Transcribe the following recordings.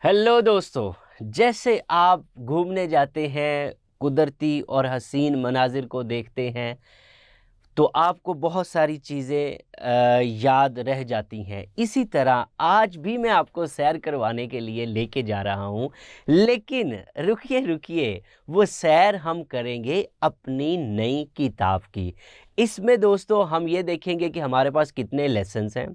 Hello दोस्तों। जैसे आप घूमने जाते हैं, कुदरती और हसीन मनाजिर को देखते हैं तो आपको बहुत सारी चीज़ें याद रह जाती हैं। इसी तरह आज भी मैं आपको सैर करवाने के लिए लेके जा रहा हूँ, लेकिन रुकिए वो सैर हम करेंगे अपनी नई किताब की। इसमें दोस्तों हम ये देखेंगे कि हमारे पास कितने लेसन्स हैं,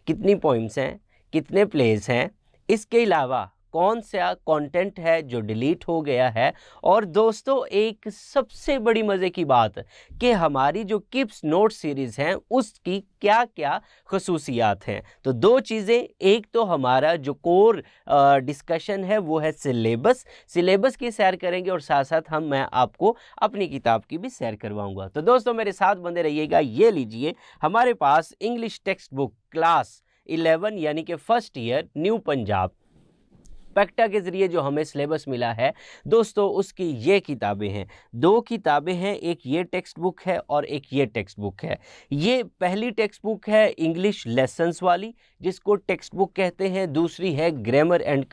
कितनी पोइम्स हैं, कितने प्लेस हैं, इसके अलावा कौन सा कंटेंट है जो डिलीट हो गया है। और दोस्तों एक सबसे बड़ी मज़े की बात कि हमारी जो किप्स नोट सीरीज़ हैं उसकी क्या क्या खसूसियात हैं। तो दो चीज़ें, एक तो हमारा जो कोर डिस्कशन है वो है सिलेबस की सैर करेंगे और साथ साथ मैं आपको अपनी किताब की भी सैर करवाऊंगा। तो दोस्तों मेरे साथ बने रहिएगा। ये लीजिए, हमारे पास इंग्लिश टेक्स्ट बुक क्लास 11 यानी कि फर्स्ट ईयर न्यू पंजाब पेक्टा के ज़रिए जो हमें सिलेबस मिला है दोस्तों, उसकी ये किताबें हैं। दो किताबें हैं, एक ये टेक्स्ट बुक है और एक ये टेक्स्ट बुक है। ये पहली टेक्स्ट बुक है इंग्लिश लेसन्स वाली, जिसको टेक्स्ट बुक कहते हैं। दूसरी है grammar and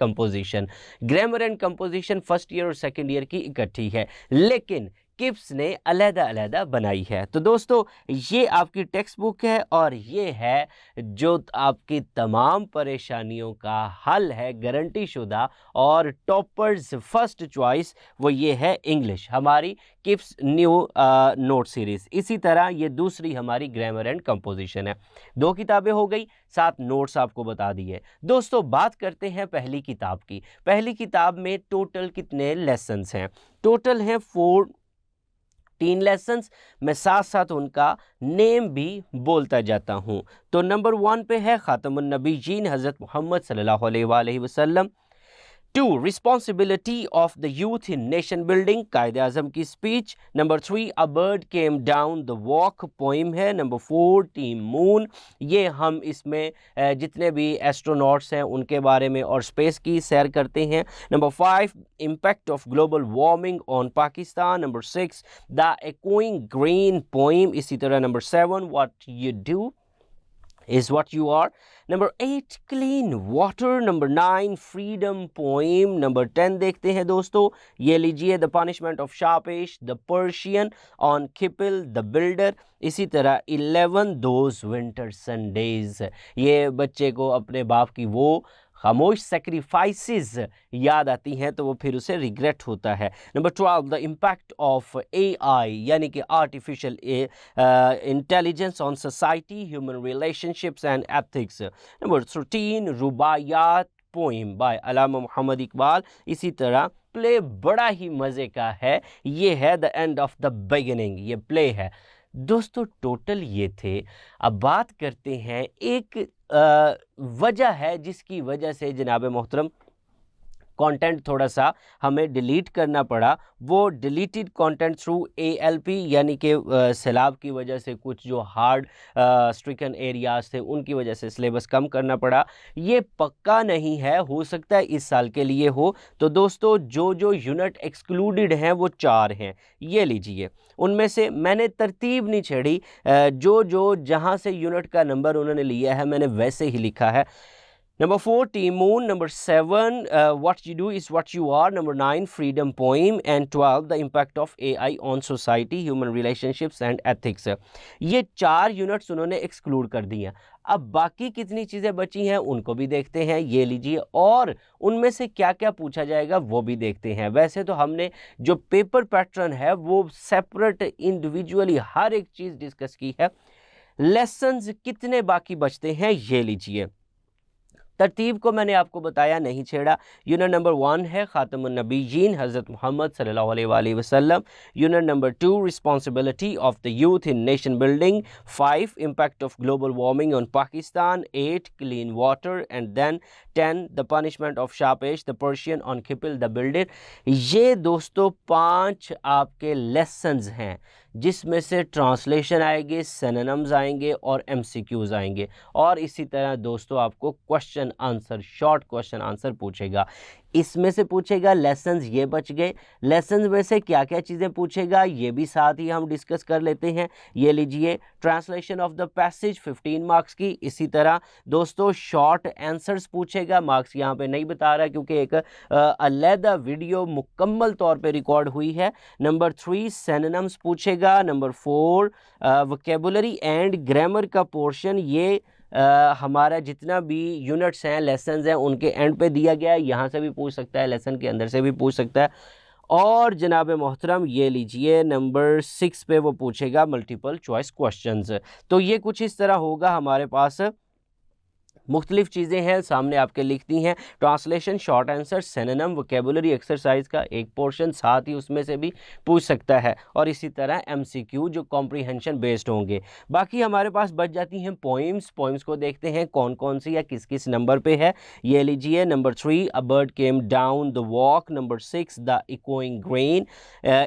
composition first year और सेकेंड ईयर की इकट्ठी है, लेकिन किप्स ने अलग-अलग बनाई है। तो दोस्तों ये आपकी टेक्स्ट बुक है और ये है जो आपकी तमाम परेशानियों का हल है, गारंटी शुदा। और टॉपर्स फर्स्ट चॉइस वो ये है इंग्लिश, हमारी किप्स न्यू नोट सीरीज़। इसी तरह ये दूसरी हमारी ग्रामर एंड कंपोजिशन है। दो किताबें हो गई, साथ नोट्स आपको बता दिए। दोस्तों बात करते हैं पहली किताब की। पहली किताब में टोटल कितने लेसन्स हैं? टोटल हैं 14 लेसन्स। मैं साथ साथ उनका नेम भी बोलता जाता हूँ। तो नंबर 1 पे है ख़ातमुन नबीयीन हज़रत मोहम्मद सल्लल्लाहु अलैहि वसल्लम। 2 responsibility of the youth in nation building, कायदे आज़म की speech. Number 3 a bird came down the walk, poem है। नंबर 4 टीम मून, ये हम इसमें जितने भी एस्ट्रोनॉट्स हैं उनके बारे में और स्पेस की सैर करते हैं। Number 5 impact of global warming on Pakistan. Number 6 the echoing green poem. इसी तरह number 7 what you do is what you are. Number 8 clean water. Number 9 freedom poem. Number 10 देखते हैं दोस्तों, ये लीजिए the punishment of Shahpesh the Persian on Khipil the builder. इसी तरह 11 those winter Sundays, ये बच्चे को अपने बाप की वो खामोश सेक्रीफाइसेस याद आती हैं तो वो फिर उसे रिग्रेट होता है। Number 12 the impact of AI यानी कि artificial intelligence on society, human relationships and ethics. Number 13 Rubaiyat poem by Allama Mohammad Iqbal. इसी तरह प्ले बड़ा ही मज़े का है, ये है the end of the beginning, ये प्ले है। दोस्तों टोटल ये थे। अब बात करते हैं, एक वजह है जिसकी वजह से जनाब मोहतरम कंटेंट थोड़ा सा हमें डिलीट करना पड़ा। वो डिलीटेड कंटेंट थ्रू ALP यानी कि सैलाब की वजह से कुछ जो हार्ड स्ट्रिकन एरियाज थे उनकी वजह से सिलेबस कम करना पड़ा। ये पक्का नहीं है, हो सकता है इस साल के लिए हो। तो दोस्तों जो जो यूनिट एक्सक्लूडेड हैं वो 4 हैं, ये लीजिए। उनमें से मैंने तरतीब नहीं छेड़ी, जो जो जहाँ से यूनिट का नंबर उन्होंने लिया है मैंने वैसे ही लिखा है। Number 4, Team Moon. Number 7, What You Do Is What You Are. Number 9, Freedom Poem. And 12, The Impact of AI on Society, Human Relationships and Ethics. ये 4 यूनिट्स उन्होंने एक्सक्लूड कर दी हैं। अब बाकी कितनी चीज़ें बची हैं उनको भी देखते हैं, ये लीजिए। और उनमें से क्या क्या पूछा जाएगा वो भी देखते हैं। वैसे तो हमने जो पेपर पैटर्न है वो सेपरेट इंडिविजुअली हर एक चीज़ डिस्कस की है। लेसन्स कितने बाकी बचते हैं ये लीजिए। तरतीब को मैंने आपको बताया, नहीं छेड़ा। यूनिट नंबर 1 है ख़ातमुन नबीयीन हज़रत मोहम्मद सल्लल्लाहु अलैहि वसल्लम। Unit number 2 responsibility of the youth in nation building. 5 impact of global warming on Pakistan. 8 clean water and then 10 the punishment of Shahpesh the Persian on Khipil the builder. ये दोस्तों 5 आपके लेसन्स हैं जिसमें से ट्रांसलेशन आएंगे, सिनोनिम्स आएंगे और MCQs आएंगे। और इसी तरह दोस्तों आपको question answer, short question answer पूछेगा। इसमें से पूछेगा, लेसन्स ये बच गए। लेसन्स में से क्या क्या चीज़ें पूछेगा ये भी साथ ही हम डिस्कस कर लेते हैं। ये लीजिए, translation of the passage 15 marks की। इसी तरह दोस्तों शॉर्ट आंसर्स पूछेगा, मार्क्स यहाँ पे नहीं बता रहा क्योंकि एक अलहदा वीडियो मुकम्मल तौर पे रिकॉर्ड हुई है। नंबर 3 सिनोनिम्स पूछेगा। नंबर 4 वोकैबुलरी एंड ग्रामर का पोर्शन, ये हमारा जितना भी यूनिट्स हैं, लेसन्स हैं, उनके एंड पे दिया गया है। यहाँ से भी पूछ सकता है, लेसन के अंदर से भी पूछ सकता है। और जनाब मोहतरम ये लीजिए, नंबर 6 पे वो पूछेगा मल्टीपल चॉइस क्वेश्चंस। तो ये कुछ इस तरह होगा, हमारे पास मुख्तलिफ चीज़ें हैं सामने आपके लिखती हैं। Translation, short answer, synonym, vocabulary exercise का एक पोर्शन, साथ ही उसमें से भी पूछ सकता है। और इसी तरह एमसीक्यू जो कॉम्प्रीहेंशन बेस्ड होंगे। बाकी हमारे पास बच जाती हैं पोइम्स। पोइम्स को देखते हैं कौन कौन सी या किस किस नंबर पे है। ये लीजिए, number 3 a bird came down the walk. Number 6 the echoing green.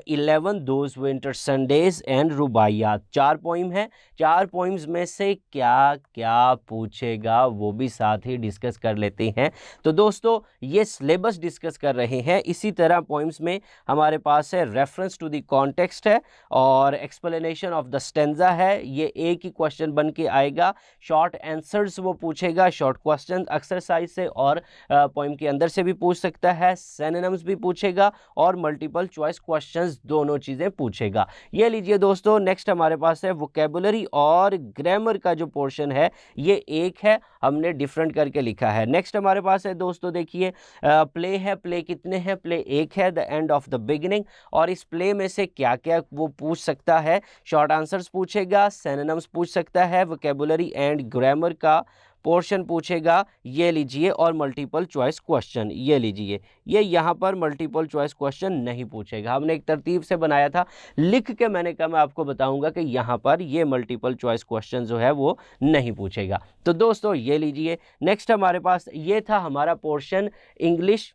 11 those winter Sundays and Rubaiyat. 4 poem है। 4 पोइम्स में से क्या क्या पूछेगा वो भी साथ ही डिस्कस कर लेते हैं। तो दोस्तों ये सिलेबस डिस्कस कर रहे हैं। इसी तरह पोइम्स में हमारे पास है रेफरेंस टू द कॉन्टेक्स्ट है और एक्सप्लेनेशन ऑफ द स्टेंजा है। ये एक ही क्वेश्चन बन के आएगा। शॉर्ट आंसर्स वो पूछेगा, शॉर्ट क्वेश्चन एक्सरसाइज से और पोइम के अंदर से भी पूछ सकता है। सिनोनिम्स भी पूछेगा और मल्टीपल चॉइस क्वेश्चंस, दोनों चीज़ें पूछेगा। ये लीजिए दोस्तों, नेक्स्ट हमारे पास है वोकैबुलरी और ग्रामर का जो पोर्शन है ये एक है, हमने डिफरेंट करके लिखा है। नेक्स्ट हमारे पास है दोस्तों, देखिए प्ले है। प्ले कितने हैं? प्ले एक है, the end of the beginning. और इस प्ले में से क्या क्या वो पूछ सकता है? शॉर्ट आंसर्स पूछेगा, सिनोनिम्स पूछ सकता है, वोकैबुलरी एंड ग्रामर का पोर्शन पूछेगा। ये लीजिए, और मल्टीपल चॉइस क्वेश्चन ये लीजिए। ये यहाँ पर मल्टीपल चॉइस क्वेश्चन नहीं पूछेगा, हमने एक तरतीब से बनाया था, लिख के मैंने कहा मैं आपको बताऊंगा कि यहाँ पर ये मल्टीपल चॉइस क्वेश्चन जो है वो नहीं पूछेगा। तो दोस्तों ये लीजिए, नेक्स्ट हमारे पास ये था हमारा पोर्शन इंग्लिश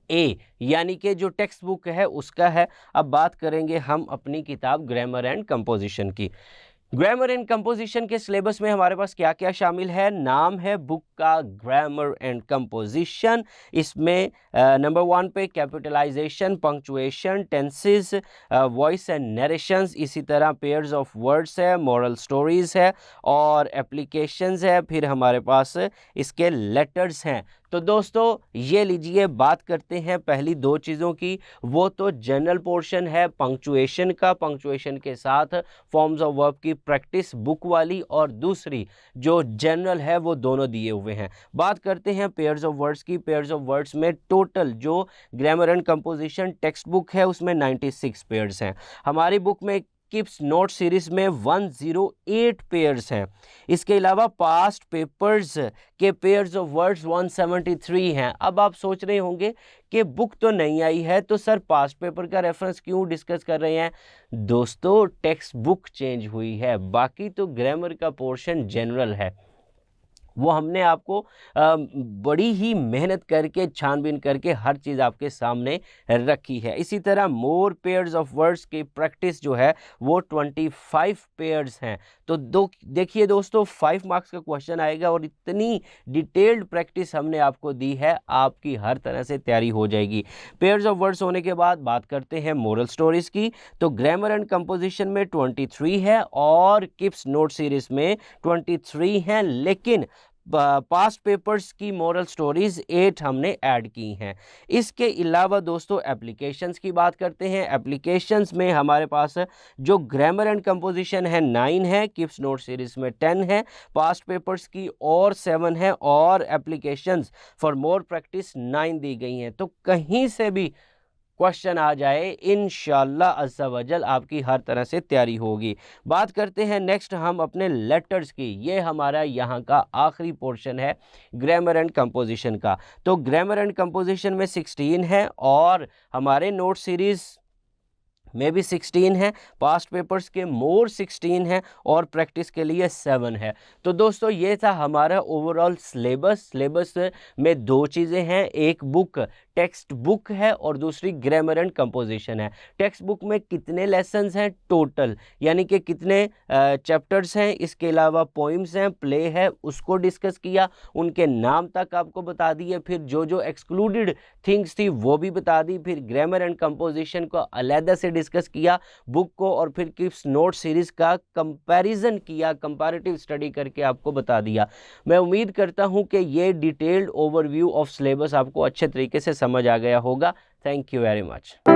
ए, यानी कि जो टेक्स्ट बुक है उसका है। अब बात करेंगे हम अपनी किताब ग्रामर एंड कंपोजिशन की। ग्रामर एंड कंपोजिशन के सिलेबस में हमारे पास क्या क्या शामिल है? नाम है बुक का ग्रामर एंड कंपोजिशन। इसमें नंबर 1 पे capitalisation, punctuation, tenses, voice and narrations, इसी तरह पेयर्स ऑफ वर्ड्स है, मॉरल स्टोरीज है और एप्लीकेशंस है। फिर हमारे पास इसके लेटर्स हैं। तो दोस्तों ये लीजिए, बात करते हैं पहली 2 चीज़ों की। वो तो जनरल पोर्शन है पंक्चुएशन का, पंक्चुएशन के साथ फॉर्म्स ऑफ वर्ब की प्रैक्टिस बुक वाली, और दूसरी जो जनरल है वो दोनों दिए हुए हैं। बात करते हैं पेयर्स ऑफ वर्ड्स की। पेयर्स ऑफ वर्ड्स में टोटल जो grammar and composition text book है उसमें 96 पेयर्स हैं। हमारी बुक में किप्स नोट सीरीज में 108 पेयर्स हैं। इसके अलावा पास्ट पेपर्स के पेयर्स ऑफ वर्ड्स 173 हैं। अब आप सोच रहे होंगे कि बुक तो नहीं आई है तो सर पास्ट पेपर का रेफरेंस क्यों डिस्कस कर रहे हैं? दोस्तों टेक्स्ट बुक चेंज हुई है, बाकी तो ग्रामर का पोर्शन जनरल है। वो हमने आपको बड़ी ही मेहनत करके छानबीन करके हर चीज़ आपके सामने रखी है। इसी तरह मोर पेयर्स ऑफ वर्ड्स की प्रैक्टिस जो है वो 25 पेयर्स हैं। तो देखिए दोस्तों 5 मार्क्स का क्वेश्चन आएगा और इतनी डिटेल्ड प्रैक्टिस हमने आपको दी है, आपकी हर तरह से तैयारी हो जाएगी। पेयर्स ऑफ वर्ड्स होने के बाद बात करते हैं मोरल स्टोरीज की। तो ग्रामर एंड कंपोजिशन में 23 है और किप्स नोट सीरीज में 23 हैं, लेकिन पास्ट पेपर्स की मोरल स्टोरीज 8 हमने ऐड की हैं। इसके अलावा दोस्तों एप्लीकेशंस की बात करते हैं। एप्लीकेशंस में हमारे पास जो ग्रामर एंड कंपोजिशन है 9 है, किप्स नोट सीरीज में 10 है, पास्ट पेपर्स की और 7 है, और एप्लीकेशंस फॉर मोर प्रैक्टिस 9 दी गई हैं। तो कहीं से भी क्वेश्चन आ जाए, इंशाल्लाह अज़्ज़ा वजल आपकी हर तरह से तैयारी होगी। बात करते हैं नेक्स्ट हम अपने लेटर्स की। ये हमारा यहाँ का आखिरी पोर्शन है ग्रामर एंड कंपोजिशन का। तो ग्रामर एंड कंपोजिशन में 16 है और हमारे नोट सीरीज़ में भी 16 है, पास्ट पेपर्स के मोर 16 है और प्रैक्टिस के लिए 7 है। तो दोस्तों ये था हमारा ओवरऑल सिलेबस में दो चीज़ें हैं, एक बुक टेक्स्ट बुक है और दूसरी ग्रामर एंड कंपोजिशन है। टेक्स्ट बुक में कितने लेसन्स हैं टोटल, यानी कि कितने चैप्टर्स हैं, इसके अलावा पोइम्स हैं, प्ले है, उसको डिस्कस किया, उनके नाम तक आपको बता दिए, फिर जो जो एक्सक्लूडेड थिंग्स थी वो भी बता दी, फिर ग्रामर एंड कंपोजिशन को अलहदा से डिस्कस किया बुक को, और फिर किप्स नोट सीरीज़ का कंपैरिजन किया, कंपैरेटिव स्टडी करके आपको बता दिया। मैं उम्मीद करता हूं कि ये डिटेल्ड ओवरव्यू ऑफ सिलेबस आपको अच्छे तरीके से समझ आ गया होगा। Thank you very much.